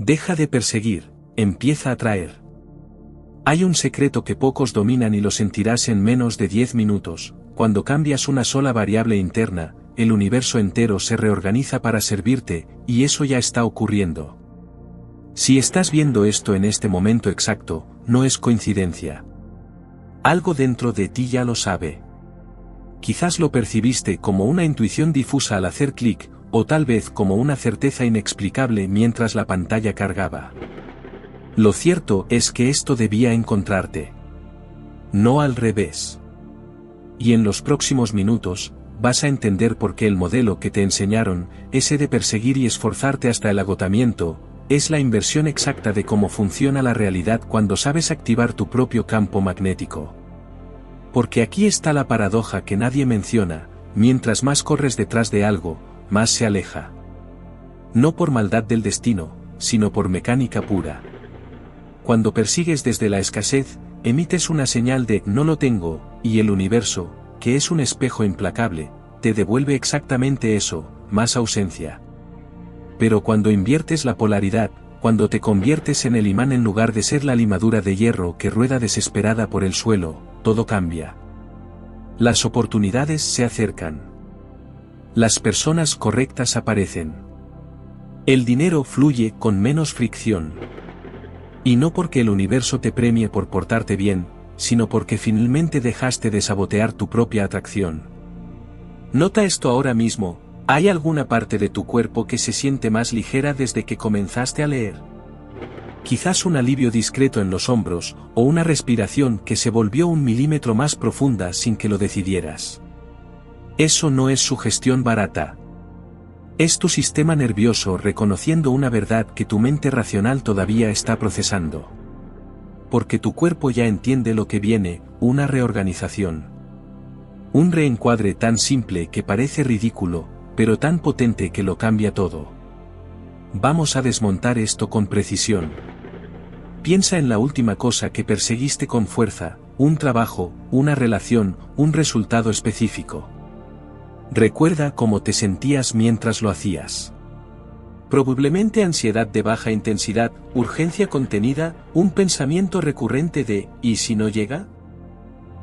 Deja de perseguir, empieza a atraer. Hay un secreto que pocos dominan y lo sentirás en menos de 10 minutos. Cuando cambias una sola variable interna, el universo entero se reorganiza para servirte, y eso ya está ocurriendo. Si estás viendo esto en este momento exacto, no es coincidencia. Algo dentro de ti ya lo sabe. Quizás lo percibiste como una intuición difusa al hacer clic, o tal vez como una certeza inexplicable mientras la pantalla cargaba. Lo cierto es que esto debía encontrarte. No al revés. Y en los próximos minutos, vas a entender por qué el modelo que te enseñaron, ese de perseguir y esforzarte hasta el agotamiento, es la inversión exacta de cómo funciona la realidad cuando sabes activar tu propio campo magnético. Porque aquí está la paradoja que nadie menciona: mientras más corres detrás de algo, más se aleja. No por maldad del destino, sino por mecánica pura. Cuando persigues desde la escasez, emites una señal de "no lo tengo", y el universo, que es un espejo implacable, te devuelve exactamente eso, más ausencia. Pero cuando inviertes la polaridad, cuando te conviertes en el imán en lugar de ser la limadura de hierro que rueda desesperada por el suelo, todo cambia. Las oportunidades se acercan. Las personas correctas aparecen. El dinero fluye con menos fricción. Y no porque el universo te premie por portarte bien, sino porque finalmente dejaste de sabotear tu propia atracción. Nota esto ahora mismo: ¿hay alguna parte de tu cuerpo que se siente más ligera desde que comenzaste a leer? Quizás un alivio discreto en los hombros, o una respiración que se volvió 1 milímetro más profunda sin que lo decidieras. Eso no es sugestión barata. Es tu sistema nervioso reconociendo una verdad que tu mente racional todavía está procesando. Porque tu cuerpo ya entiende lo que viene: una reorganización. Un reencuadre tan simple que parece ridículo, pero tan potente que lo cambia todo. Vamos a desmontar esto con precisión. Piensa en la última cosa que perseguiste con fuerza: un trabajo, una relación, un resultado específico. Recuerda cómo te sentías mientras lo hacías. Probablemente ansiedad de baja intensidad, urgencia contenida, un pensamiento recurrente de ¿y si no llega?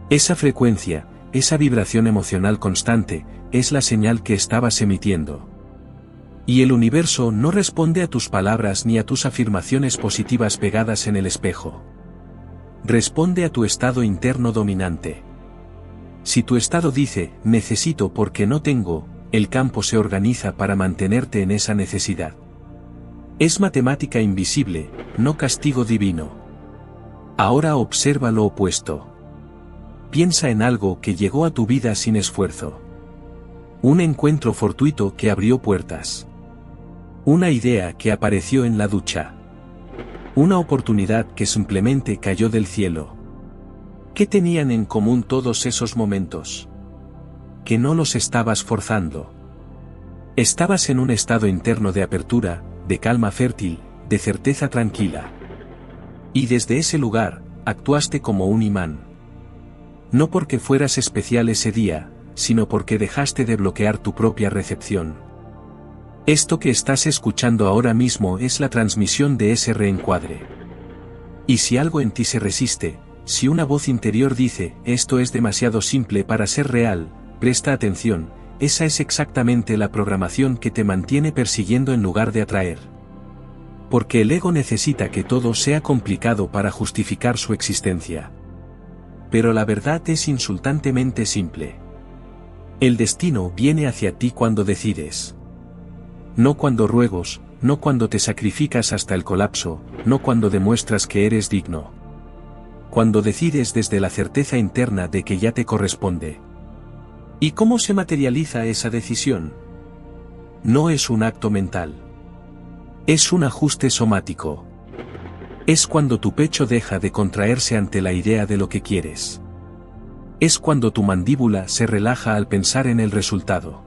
Esa frecuencia, esa vibración emocional constante, es la señal que estabas emitiendo. Y el universo no responde a tus palabras ni a tus afirmaciones positivas pegadas en el espejo. Responde a tu estado interno dominante. Si tu estado dice necesito porque no tengo, el campo se organiza para mantenerte en esa necesidad. Es matemática invisible, no castigo divino. Ahora observa lo opuesto. Piensa en algo que llegó a tu vida sin esfuerzo. Un encuentro fortuito que abrió puertas. Una idea que apareció en la ducha. Una oportunidad que simplemente cayó del cielo. ¿Qué tenían en común todos esos momentos? Que no los estabas forzando. Estabas en un estado interno de apertura, de calma fértil, de certeza tranquila. Y desde ese lugar, actuaste como un imán. No porque fueras especial ese día, sino porque dejaste de bloquear tu propia recepción. Esto que estás escuchando ahora mismo es la transmisión de ese reencuadre. Y si algo en ti se resiste, si una voz interior dice, esto es demasiado simple para ser real, presta atención, esa es exactamente la programación que te mantiene persiguiendo en lugar de atraer. Porque el ego necesita que todo sea complicado para justificar su existencia. Pero la verdad es insultantemente simple. El destino viene hacia ti cuando decides. No cuando ruegos, no cuando te sacrificas hasta el colapso, no cuando demuestras que eres digno. Cuando decides desde la certeza interna de que ya te corresponde. ¿Y cómo se materializa esa decisión? No es un acto mental. Es un ajuste somático. Es cuando tu pecho deja de contraerse ante la idea de lo que quieres. Es cuando tu mandíbula se relaja al pensar en el resultado.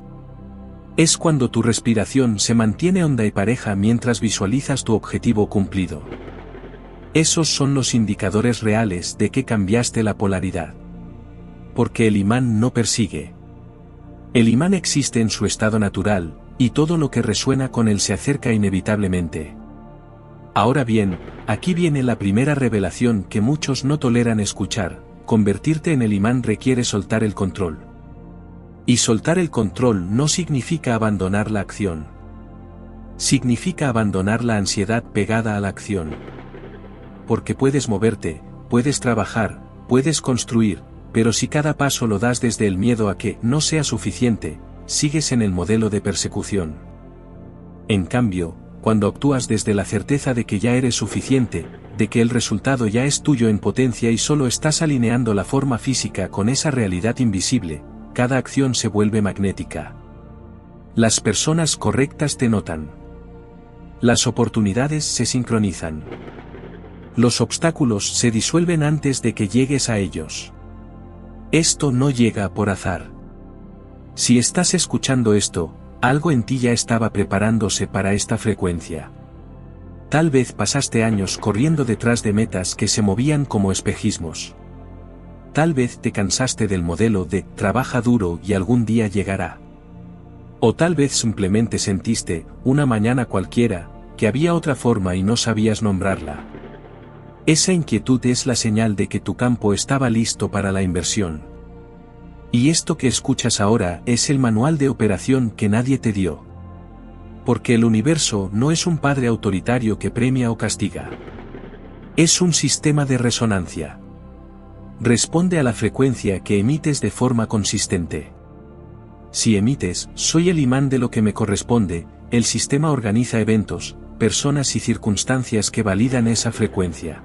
Es cuando tu respiración se mantiene honda y pareja mientras visualizas tu objetivo cumplido. Esos son los indicadores reales de que cambiaste la polaridad. Porque el imán no persigue. El imán existe en su estado natural, y todo lo que resuena con él se acerca inevitablemente. Ahora bien, aquí viene la primera revelación que muchos no toleran escuchar: convertirte en el imán requiere soltar el control. Y soltar el control no significa abandonar la acción. Significa abandonar la ansiedad pegada a la acción. Porque puedes moverte, puedes trabajar, puedes construir, pero si cada paso lo das desde el miedo a que no sea suficiente, sigues en el modelo de persecución. En cambio, cuando actúas desde la certeza de que ya eres suficiente, de que el resultado ya es tuyo en potencia y solo estás alineando la forma física con esa realidad invisible, cada acción se vuelve magnética. Las personas correctas te notan. Las oportunidades se sincronizan. Los obstáculos se disuelven antes de que llegues a ellos. Esto no llega por azar. Si estás escuchando esto, algo en ti ya estaba preparándose para esta frecuencia. Tal vez pasaste años corriendo detrás de metas que se movían como espejismos. Tal vez te cansaste del modelo de trabaja duro y algún día llegará. O tal vez simplemente sentiste, una mañana cualquiera, que había otra forma y no sabías nombrarla. Esa inquietud es la señal de que tu campo estaba listo para la inversión. Y esto que escuchas ahora es el manual de operación que nadie te dio. Porque el universo no es un padre autoritario que premia o castiga. Es un sistema de resonancia. Responde a la frecuencia que emites de forma consistente. Si emites, soy el imán de lo que me corresponde, el sistema organiza eventos, personas y circunstancias que validan esa frecuencia.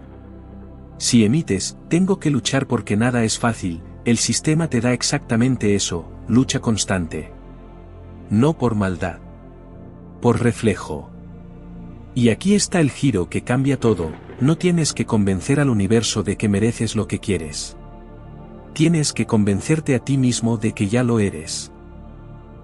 Si emites, tengo que luchar porque nada es fácil, el sistema te da exactamente eso, lucha constante. No por maldad. Por reflejo. Y aquí está el giro que cambia todo: no tienes que convencer al universo de que mereces lo que quieres. Tienes que convencerte a ti mismo de que ya lo eres.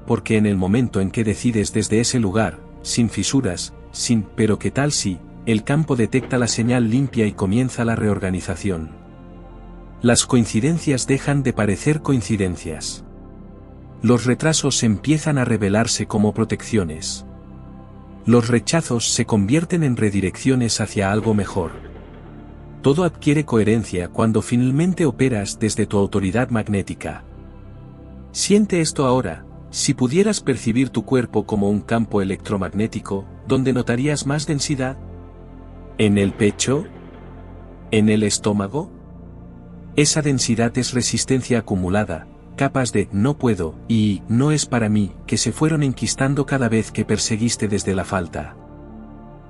Porque en el momento en que decides desde ese lugar, sin fisuras, sin «pero qué tal si», el campo detecta la señal limpia y comienza la reorganización. Las coincidencias dejan de parecer coincidencias. Los retrasos empiezan a revelarse como protecciones. Los rechazos se convierten en redirecciones hacia algo mejor. Todo adquiere coherencia cuando finalmente operas desde tu autoridad magnética. Siente esto ahora: si pudieras percibir tu cuerpo como un campo electromagnético, ¿dónde notarías más densidad? ¿En el pecho? ¿En el estómago? Esa densidad es resistencia acumulada, capas de «no puedo» y «no es para mí» que se fueron enquistando cada vez que perseguiste desde la falta.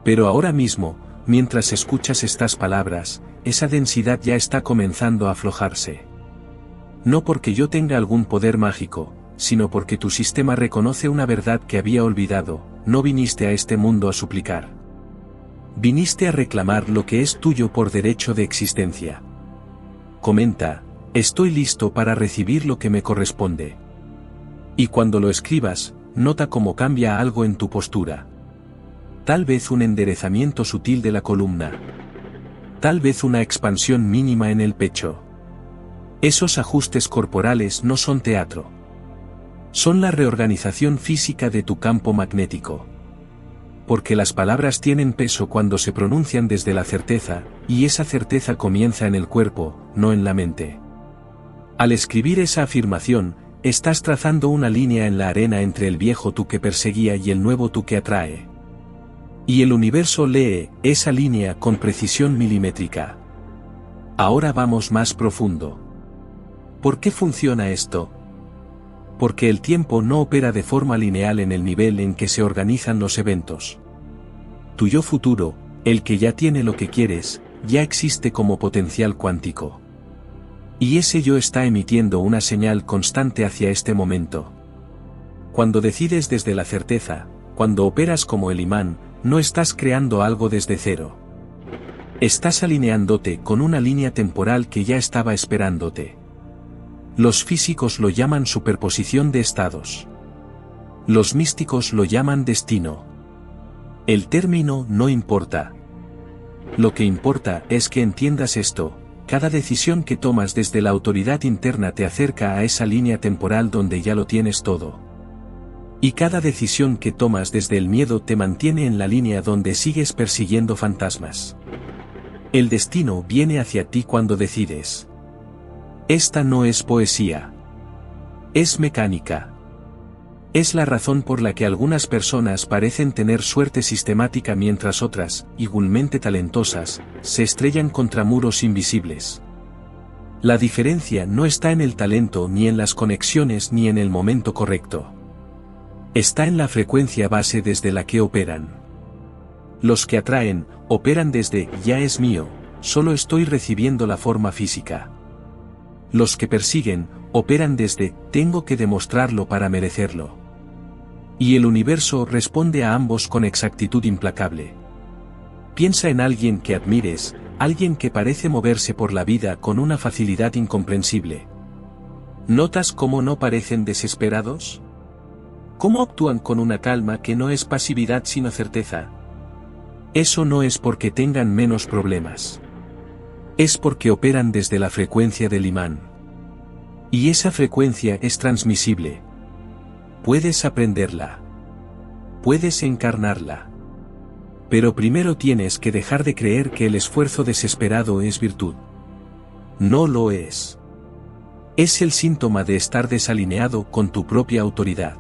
Pero ahora mismo, mientras escuchas estas palabras, esa densidad ya está comenzando a aflojarse. No porque yo tenga algún poder mágico, sino porque tu sistema reconoce una verdad que había olvidado: no viniste a este mundo a suplicar. Viniste a reclamar lo que es tuyo por derecho de existencia. Comenta: estoy listo para recibir lo que me corresponde. Y cuando lo escribas, nota cómo cambia algo en tu postura. Tal vez un enderezamiento sutil de la columna. Tal vez una expansión mínima en el pecho. Esos ajustes corporales no son teatro. Son la reorganización física de tu campo magnético. Porque las palabras tienen peso cuando se pronuncian desde la certeza, y esa certeza comienza en el cuerpo, no en la mente. Al escribir esa afirmación, estás trazando una línea en la arena entre el viejo tú que perseguía y el nuevo tú que atrae. Y el universo lee esa línea con precisión milimétrica. Ahora vamos más profundo. ¿Por qué funciona esto? Porque el tiempo no opera de forma lineal en el nivel en que se organizan los eventos. Tu yo futuro, el que ya tiene lo que quieres, ya existe como potencial cuántico. Y ese yo está emitiendo una señal constante hacia este momento. Cuando decides desde la certeza, cuando operas como el imán, no estás creando algo desde cero. Estás alineándote con una línea temporal que ya estaba esperándote. Los físicos lo llaman superposición de estados. Los místicos lo llaman destino. El término no importa. Lo que importa es que entiendas esto: cada decisión que tomas desde la autoridad interna te acerca a esa línea temporal donde ya lo tienes todo. Y cada decisión que tomas desde el miedo te mantiene en la línea donde sigues persiguiendo fantasmas. El destino viene hacia ti cuando decides. Esta no es poesía. Es mecánica. Es la razón por la que algunas personas parecen tener suerte sistemática mientras otras, igualmente talentosas, se estrellan contra muros invisibles. La diferencia no está en el talento ni en las conexiones ni en el momento correcto. Está en la frecuencia base desde la que operan. Los que atraen, operan desde "ya es mío, solo estoy recibiendo la forma física". Los que persiguen, operan desde "tengo que demostrarlo para merecerlo". Y el universo responde a ambos con exactitud implacable. Piensa en alguien que admires, alguien que parece moverse por la vida con una facilidad incomprensible. ¿Notas cómo no parecen desesperados? ¿Cómo actúan con una calma que no es pasividad sino certeza? Eso no es porque tengan menos problemas. Es porque operan desde la frecuencia del imán. Y esa frecuencia es transmisible. Puedes aprenderla. Puedes encarnarla. Pero primero tienes que dejar de creer que el esfuerzo desesperado es virtud. No lo es. Es el síntoma de estar desalineado con tu propia autoridad.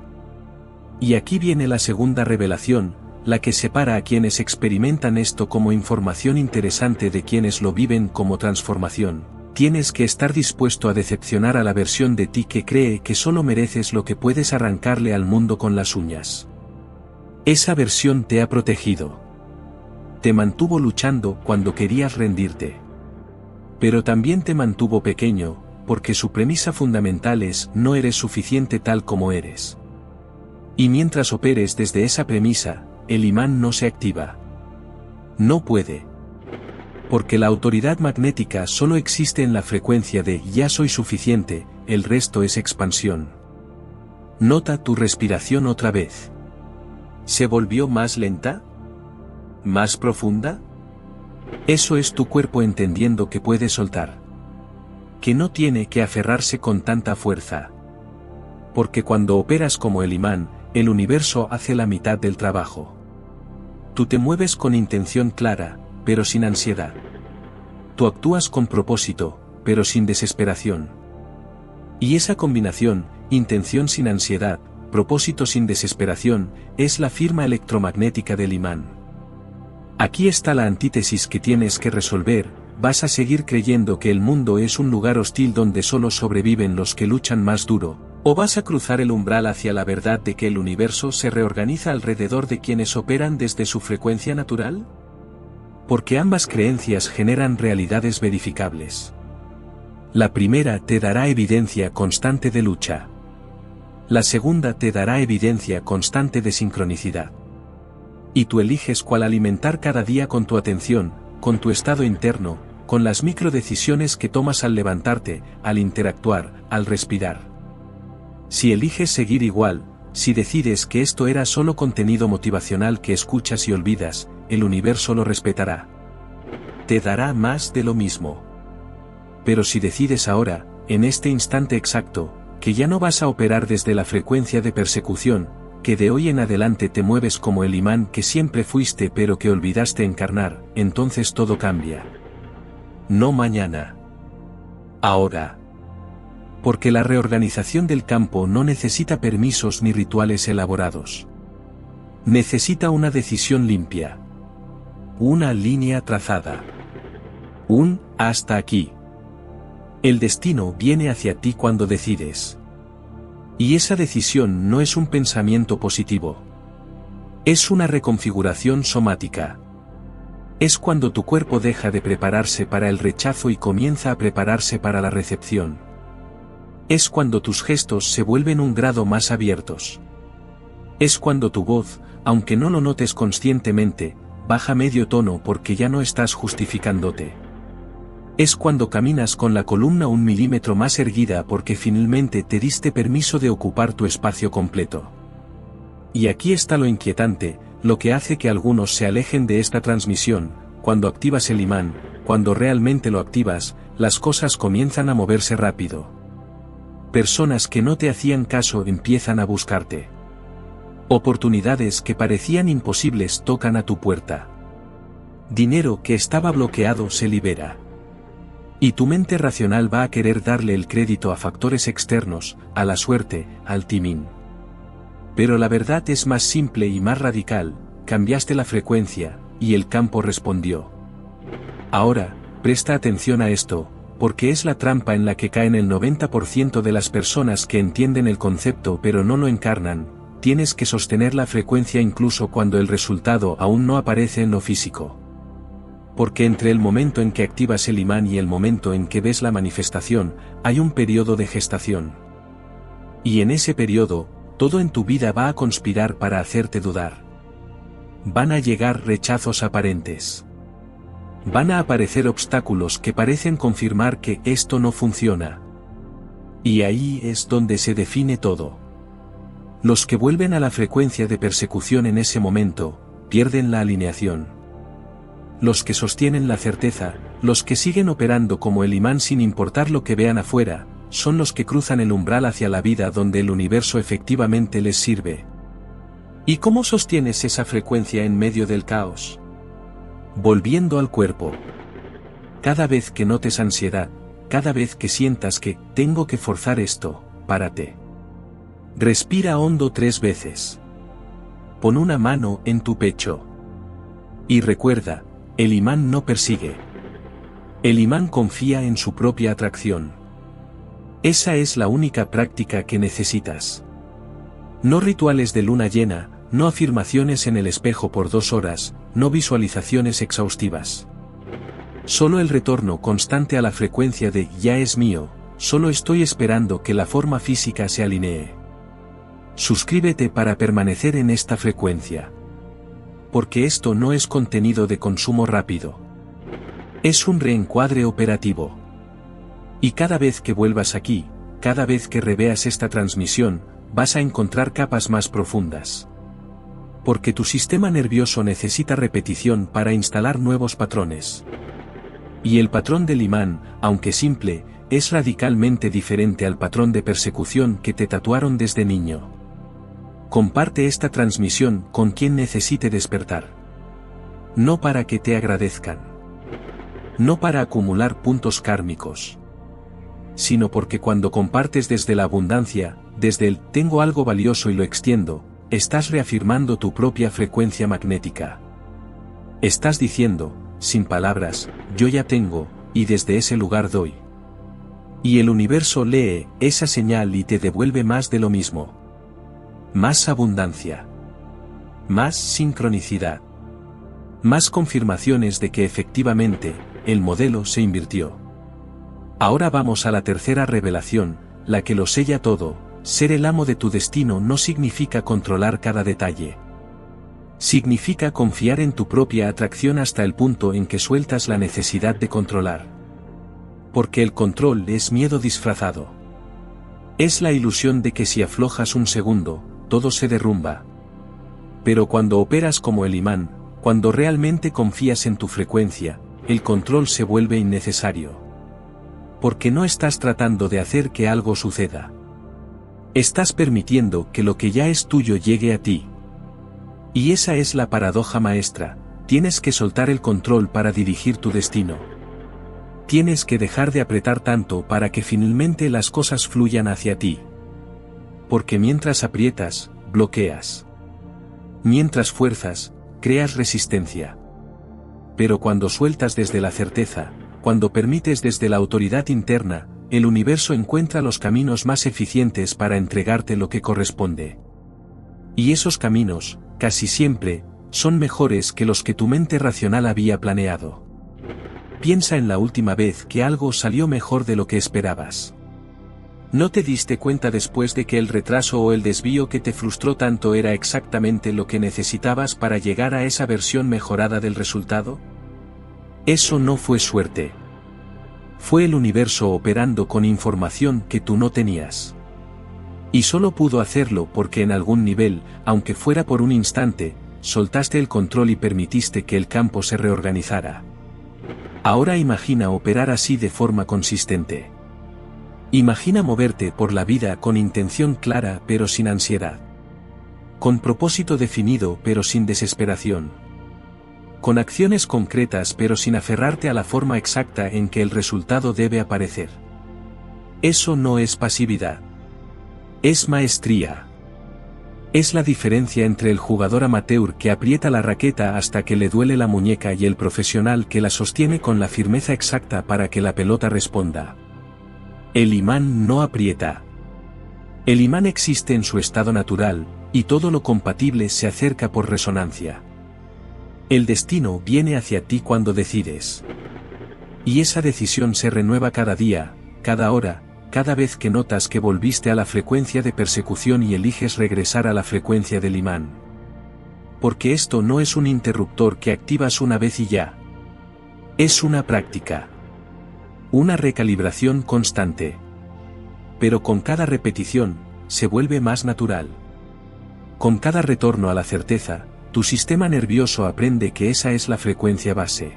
Y aquí viene la segunda revelación, la que separa a quienes experimentan esto como información interesante de quienes lo viven como transformación. Tienes que estar dispuesto a decepcionar a la versión de ti que cree que solo mereces lo que puedes arrancarle al mundo con las uñas. Esa versión te ha protegido. Te mantuvo luchando cuando querías rendirte. Pero también te mantuvo pequeño, porque su premisa fundamental es: no eres suficiente tal como eres. Y mientras operes desde esa premisa, el imán no se activa. No puede. Porque la autoridad magnética solo existe en la frecuencia de "ya soy suficiente", el resto es expansión. Nota tu respiración otra vez. ¿Se volvió más lenta? ¿Más profunda? Eso es tu cuerpo entendiendo que puede soltar. Que no tiene que aferrarse con tanta fuerza. Porque cuando operas como el imán, el universo hace la mitad del trabajo. Tú te mueves con intención clara, pero sin ansiedad. Tú actúas con propósito, pero sin desesperación. Y esa combinación, intención sin ansiedad, propósito sin desesperación, es la firma electromagnética del imán. Aquí está la antítesis que tienes que resolver: ¿vas a seguir creyendo que el mundo es un lugar hostil donde solo sobreviven los que luchan más duro? ¿O vas a cruzar el umbral hacia la verdad de que el universo se reorganiza alrededor de quienes operan desde su frecuencia natural? Porque ambas creencias generan realidades verificables. La primera te dará evidencia constante de lucha. La segunda te dará evidencia constante de sincronicidad. Y tú eliges cuál alimentar cada día con tu atención, con tu estado interno, con las microdecisiones que tomas al levantarte, al interactuar, al respirar. Si eliges seguir igual, si decides que esto era solo contenido motivacional que escuchas y olvidas, el universo lo respetará. Te dará más de lo mismo. Pero si decides ahora, en este instante exacto, que ya no vas a operar desde la frecuencia de persecución, que de hoy en adelante te mueves como el imán que siempre fuiste pero que olvidaste encarnar, entonces todo cambia. No mañana. Ahora. Porque la reorganización del campo no necesita permisos ni rituales elaborados. Necesita una decisión limpia. Una línea trazada. Un hasta aquí. El destino viene hacia ti cuando decides. Y esa decisión no es un pensamiento positivo. Es una reconfiguración somática. Es cuando tu cuerpo deja de prepararse para el rechazo y comienza a prepararse para la recepción. Es cuando tus gestos se vuelven un grado más abiertos. Es cuando tu voz, aunque no lo notes conscientemente, baja medio tono porque ya no estás justificándote. Es cuando caminas con la columna 1 milímetro más erguida porque finalmente te diste permiso de ocupar tu espacio completo. Y aquí está lo inquietante, lo que hace que algunos se alejen de esta transmisión: cuando activas el imán, cuando realmente lo activas, las cosas comienzan a moverse rápido. Personas que no te hacían caso empiezan a buscarte. Oportunidades que parecían imposibles tocan a tu puerta. Dinero que estaba bloqueado se libera. Y tu mente racional va a querer darle el crédito a factores externos, a la suerte, al timing. Pero la verdad es más simple y más radical, cambiaste la frecuencia, y el campo respondió. Ahora, presta atención a esto, porque es la trampa en la que caen el 90% de las personas que entienden el concepto pero no lo encarnan. Tienes que sostener la frecuencia incluso cuando el resultado aún no aparece en lo físico. Porque entre el momento en que activas el imán y el momento en que ves la manifestación, hay un periodo de gestación. Y en ese periodo, todo en tu vida va a conspirar para hacerte dudar. Van a llegar rechazos aparentes. Van a aparecer obstáculos que parecen confirmar que esto no funciona. Y ahí es donde se define todo. Los que vuelven a la frecuencia de persecución en ese momento, pierden la alineación. Los que sostienen la certeza, los que siguen operando como el imán sin importar lo que vean afuera, son los que cruzan el umbral hacia la vida donde el universo efectivamente les sirve. ¿Y cómo sostienes esa frecuencia en medio del caos? Volviendo al cuerpo. Cada vez que notes ansiedad, cada vez que sientas que tengo que forzar esto, párate. Respira hondo 3 veces. Pon una mano en tu pecho. Y recuerda, el imán no persigue. El imán confía en su propia atracción. Esa es la única práctica que necesitas. No rituales de luna llena, no afirmaciones en el espejo por 2 horas, no visualizaciones exhaustivas. Solo el retorno constante a la frecuencia de ya es mío, solo estoy esperando que la forma física se alinee. Suscríbete para permanecer en esta frecuencia. Porque esto no es contenido de consumo rápido. Es un reencuadre operativo. Y cada vez que vuelvas aquí, cada vez que reveas esta transmisión, vas a encontrar capas más profundas. Porque tu sistema nervioso necesita repetición para instalar nuevos patrones. Y el patrón del imán, aunque simple, es radicalmente diferente al patrón de persecución que te tatuaron desde niño. Comparte esta transmisión con quien necesite despertar. No para que te agradezcan. No para acumular puntos kármicos. Sino porque cuando compartes desde la abundancia, desde el tengo algo valioso y lo extiendo, estás reafirmando tu propia frecuencia magnética. Estás diciendo, sin palabras, yo ya tengo, y desde ese lugar doy. Y el universo lee esa señal y te devuelve más de lo mismo. Más abundancia. Más sincronicidad. Más confirmaciones de que efectivamente, el modelo se invirtió. Ahora vamos a la tercera revelación, la que lo sella todo. Ser el amo de tu destino no significa controlar cada detalle. Significa confiar en tu propia atracción hasta el punto en que sueltas la necesidad de controlar. Porque el control es miedo disfrazado. Es la ilusión de que si aflojas un segundo, todo se derrumba. Pero cuando operas como el imán, cuando realmente confías en tu frecuencia, el control se vuelve innecesario. Porque no estás tratando de hacer que algo suceda. Estás permitiendo que lo que ya es tuyo llegue a ti. Y esa es la paradoja maestra, tienes que soltar el control para dirigir tu destino. Tienes que dejar de apretar tanto para que finalmente las cosas fluyan hacia ti. Porque mientras aprietas, bloqueas. Mientras fuerzas, creas resistencia. Pero cuando sueltas desde la certeza, cuando permites desde la autoridad interna, el universo encuentra los caminos más eficientes para entregarte lo que corresponde. Y esos caminos, casi siempre, son mejores que los que tu mente racional había planeado. Piensa en la última vez que algo salió mejor de lo que esperabas. ¿No te diste cuenta después de que el retraso o el desvío que te frustró tanto era exactamente lo que necesitabas para llegar a esa versión mejorada del resultado? Eso no fue suerte. Fue el universo operando con información que tú no tenías. Y solo pudo hacerlo porque en algún nivel, aunque fuera por un instante, soltaste el control y permitiste que el campo se reorganizara. Ahora imagina operar así de forma consistente. Imagina moverte por la vida con intención clara pero sin ansiedad. Con propósito definido pero sin desesperación. Con acciones concretas pero sin aferrarte a la forma exacta en que el resultado debe aparecer. Eso no es pasividad. Es maestría. Es la diferencia entre el jugador amateur que aprieta la raqueta hasta que le duele la muñeca y el profesional que la sostiene con la firmeza exacta para que la pelota responda. El imán no aprieta. El imán existe en su estado natural, y todo lo compatible se acerca por resonancia. El destino viene hacia ti cuando decides. Y esa decisión se renueva cada día, cada hora, cada vez que notas que volviste a la frecuencia de persecución y eliges regresar a la frecuencia del imán. Porque esto no es un interruptor que activas una vez y ya. Es una práctica. Una recalibración constante. Pero con cada repetición, se vuelve más natural. Con cada retorno a la certeza, tu sistema nervioso aprende que esa es la frecuencia base.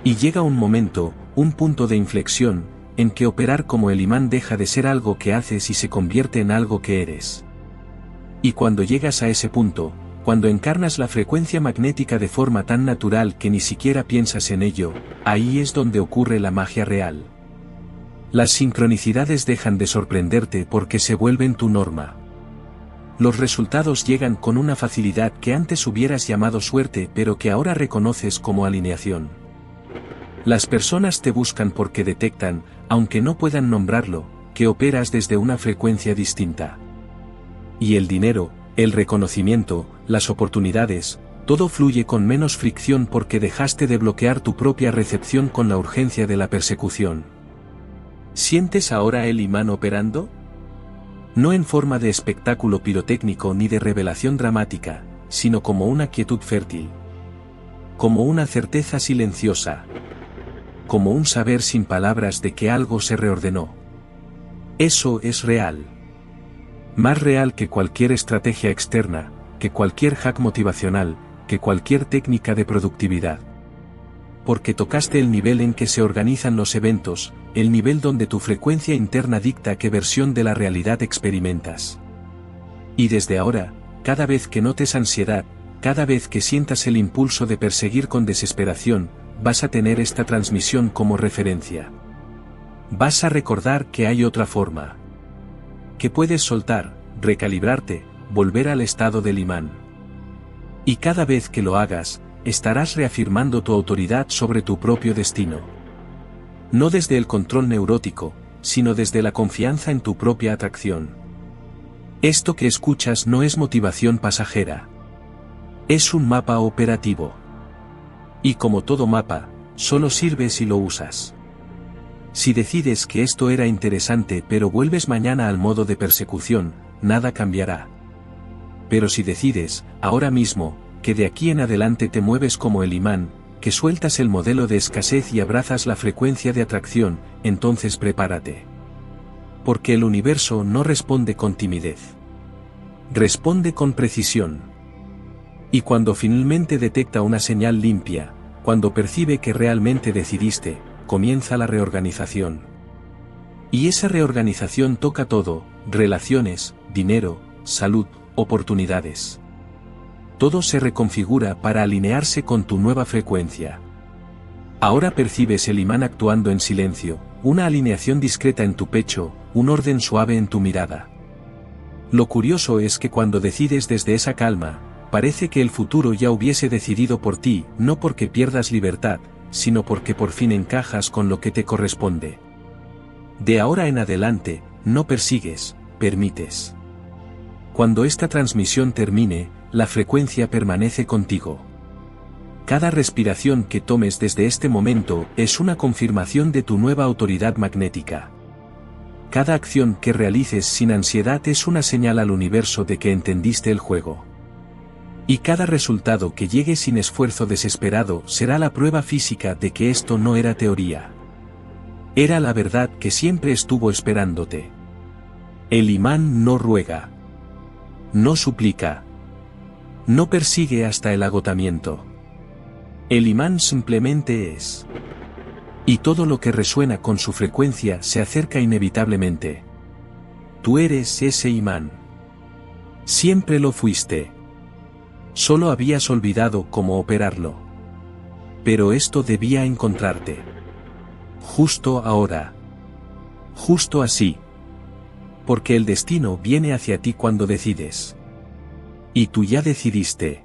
Y llega un momento, un punto de inflexión, en que operar como el imán deja de ser algo que haces y se convierte en algo que eres. Y cuando llegas a ese punto, cuando encarnas la frecuencia magnética de forma tan natural que ni siquiera piensas en ello, ahí es donde ocurre la magia real. Las sincronicidades dejan de sorprenderte porque se vuelven tu norma. Los resultados llegan con una facilidad que antes hubieras llamado suerte pero que ahora reconoces como alineación. Las personas te buscan porque detectan, aunque no puedan nombrarlo, que operas desde una frecuencia distinta. Y el dinero, el reconocimiento, las oportunidades, todo fluye con menos fricción porque dejaste de bloquear tu propia recepción con la urgencia de la persecución. ¿Sientes ahora el imán operando? No en forma de espectáculo pirotécnico ni de revelación dramática, sino como una quietud fértil. Como una certeza silenciosa. Como un saber sin palabras de que algo se reordenó. Eso es real. Más real que cualquier estrategia externa, que cualquier hack motivacional, que cualquier técnica de productividad. Porque tocaste el nivel en que se organizan los eventos, el nivel donde tu frecuencia interna dicta qué versión de la realidad experimentas. Y desde ahora, cada vez que notes ansiedad, cada vez que sientas el impulso de perseguir con desesperación, vas a tener esta transmisión como referencia. Vas a recordar que hay otra forma. Que puedes soltar, recalibrarte, volver al estado del imán. Y cada vez que lo hagas, estarás reafirmando tu autoridad sobre tu propio destino. No desde el control neurótico, sino desde la confianza en tu propia atracción. Esto que escuchas no es motivación pasajera. Es un mapa operativo. Y como todo mapa, solo sirve si lo usas. Si decides que esto era interesante pero vuelves mañana al modo de persecución, nada cambiará. Pero si decides, ahora mismo, que de aquí en adelante te mueves como el imán, que sueltas el modelo de escasez y abrazas la frecuencia de atracción, entonces prepárate. Porque el universo no responde con timidez. Responde con precisión. Y cuando finalmente detecta una señal limpia, cuando percibe que realmente decidiste, comienza la reorganización. Y esa reorganización toca todo, relaciones, dinero, salud, oportunidades. Todo se reconfigura para alinearse con tu nueva frecuencia. Ahora percibes el imán actuando en silencio, una alineación discreta en tu pecho, un orden suave en tu mirada. Lo curioso es que cuando decides desde esa calma, parece que el futuro ya hubiese decidido por ti, no porque pierdas libertad, sino porque por fin encajas con lo que te corresponde. De ahora en adelante, no persigues, permites. Cuando esta transmisión termine, la frecuencia permanece contigo. Cada respiración que tomes desde este momento es una confirmación de tu nueva autoridad magnética. Cada acción que realices sin ansiedad es una señal al universo de que entendiste el juego. Y cada resultado que llegue sin esfuerzo desesperado será la prueba física de que esto no era teoría. Era la verdad que siempre estuvo esperándote. El imán no ruega. No suplica. No persigue hasta el agotamiento. El imán simplemente es. Y todo lo que resuena con su frecuencia se acerca inevitablemente. Tú eres ese imán. Siempre lo fuiste. Solo habías olvidado cómo operarlo. Pero esto debía encontrarte. Justo ahora. Justo así. Porque el destino viene hacia ti cuando decides. Y tú ya decidiste.